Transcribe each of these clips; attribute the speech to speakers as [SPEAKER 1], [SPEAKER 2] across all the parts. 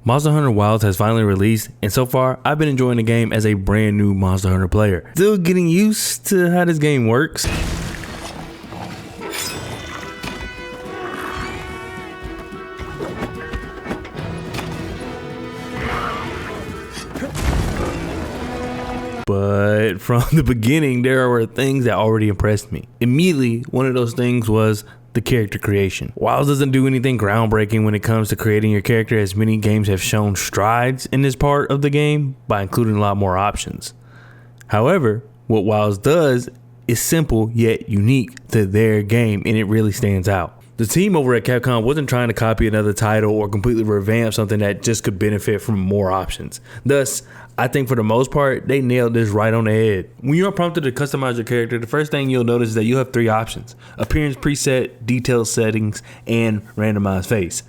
[SPEAKER 1] Monster Hunter Wilds has finally released, and so far, I've been enjoying the game as a brand new Monster Hunter player. Still getting used to how this game works. But from the beginning, there were things that already impressed me. Immediately, one of those things was the character creation. Wilds doesn't do anything groundbreaking when it comes to creating your character, as many games have shown strides in this part of the game by including a lot more options. However, what Wilds does is simple yet unique to their game, and it really stands out. The team over at Capcom wasn't trying to copy another title or completely revamp something that just could benefit from more options. Thus, I think for the most part, they nailed this right on the head. When you're prompted to customize your character, the first thing you'll notice is that you have 3 options: appearance preset, detailed settings, and randomized face.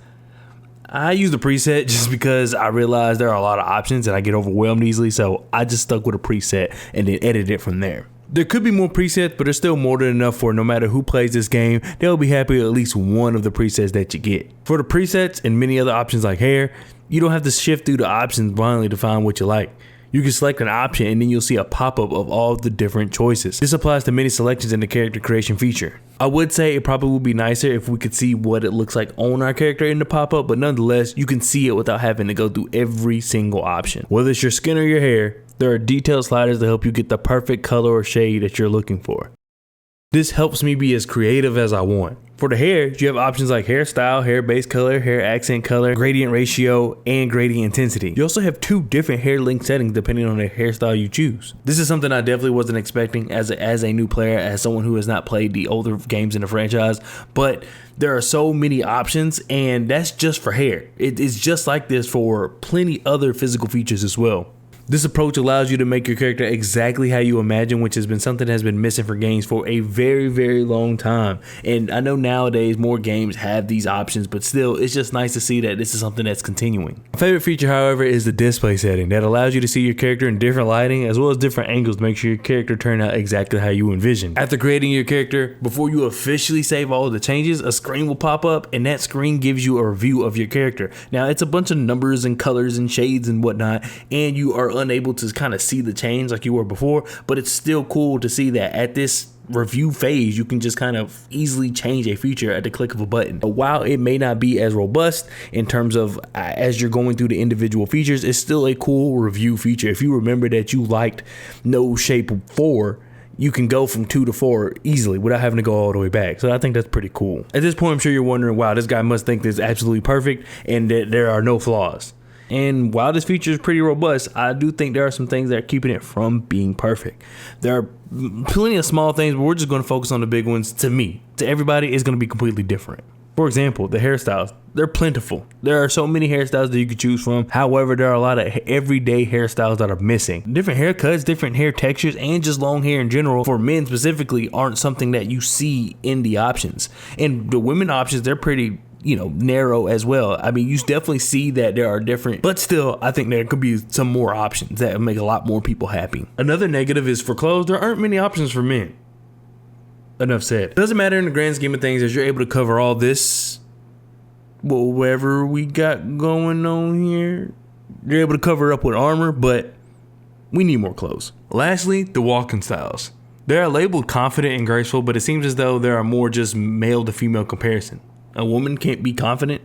[SPEAKER 1] I use the preset just because I realize there are a lot of options and I get overwhelmed easily, so I just stuck with a preset and then edited it from there. There could be more presets, but there's still more than enough for no matter who plays this game, they'll be happy with at least one of the presets that you get. For the presets and many other options like hair, you don't have to shift through the options blindly to find what you like. You can select an option and then you'll see a pop-up of all the different choices. This applies to many selections in the character creation feature. I would say it probably would be nicer if we could see what it looks like on our character in the pop-up, but nonetheless, you can see it without having to go through every single option. Whether it's your skin or your hair, there are detailed sliders to help you get the perfect color or shade that you're looking for. This helps me be as creative as I want. For the hair, you have options like hairstyle, hair base color, hair accent color, gradient ratio, and gradient intensity. You also have 2 different hair length settings depending on the hairstyle you choose. This is something I definitely wasn't expecting as a new player, as someone who has not played the older games in the franchise, but there are so many options, and that's just for hair. It's just like this for plenty other physical features as well. This approach allows you to make your character exactly how you imagine, which has been something that has been missing for games for a very, very long time. And I know nowadays more games have these options, but still, it's just nice to see that this is something that's continuing. My favorite feature, however, is the display setting that allows you to see your character in different lighting as well as different angles to make sure your character turns out exactly how you envision. After creating your character, before you officially save all of the changes, a screen will pop up, and that screen gives you a review of your character. Now, it's a bunch of numbers and colors and shades and whatnot, and you are unable to kind of see the change like you were before, but it's still cool to see that at this review phase you can just kind of easily change a feature at the click of a button. While it may not be as robust in terms of as you're going through the individual features, it's still a cool review feature. If you remember that you liked Nose Shape 4, you can go from 2 to 4 easily without having to go all the way back. So I think that's pretty cool. At this point, I'm sure you're wondering, wow, this guy must think this is absolutely perfect and that there are no flaws. And while this feature is pretty robust, I do think there are some things that are keeping it from being perfect. There are plenty of small things, but we're just going to focus on the big ones. To me, to everybody, it's going to be completely different. For example, the hairstyles, they're plentiful. There are so many hairstyles that you could choose from. However, there are a lot of everyday hairstyles that are missing. Different haircuts, different hair textures, and just long hair in general, for men specifically, aren't something that you see in the options. And the women options, they're pretty narrow as well. I mean, you definitely see that there are different, but still, I think there could be some more options that would make a lot more people happy. Another negative is for clothes, there aren't many options for men. Enough said. Doesn't matter in the grand scheme of things, as you're able to cover all this, whatever we got going on here, you're able to cover it up with armor, but we need more clothes. Lastly, the walking styles. They are labeled confident and graceful, but it seems as though there are more just male to female comparison. A woman can't be confident.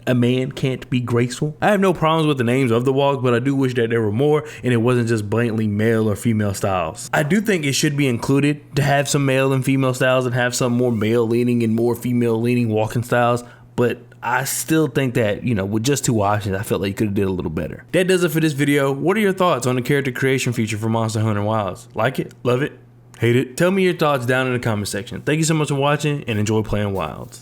[SPEAKER 1] A man can't be graceful. I have no problems with the names of the walks, but I do wish that there were more and it wasn't just blatantly male or female styles. I do think it should be included to have some male and female styles and have some more male leaning and more female leaning walking styles, but I still think that, with just 2 options, I felt like you could have did a little better. That does it for this video. What are your thoughts on the character creation feature for Monster Hunter Wilds? Like it? Love it? Hate it? Tell me your thoughts down in the comment section. Thank you so much for watching and enjoy playing Wilds.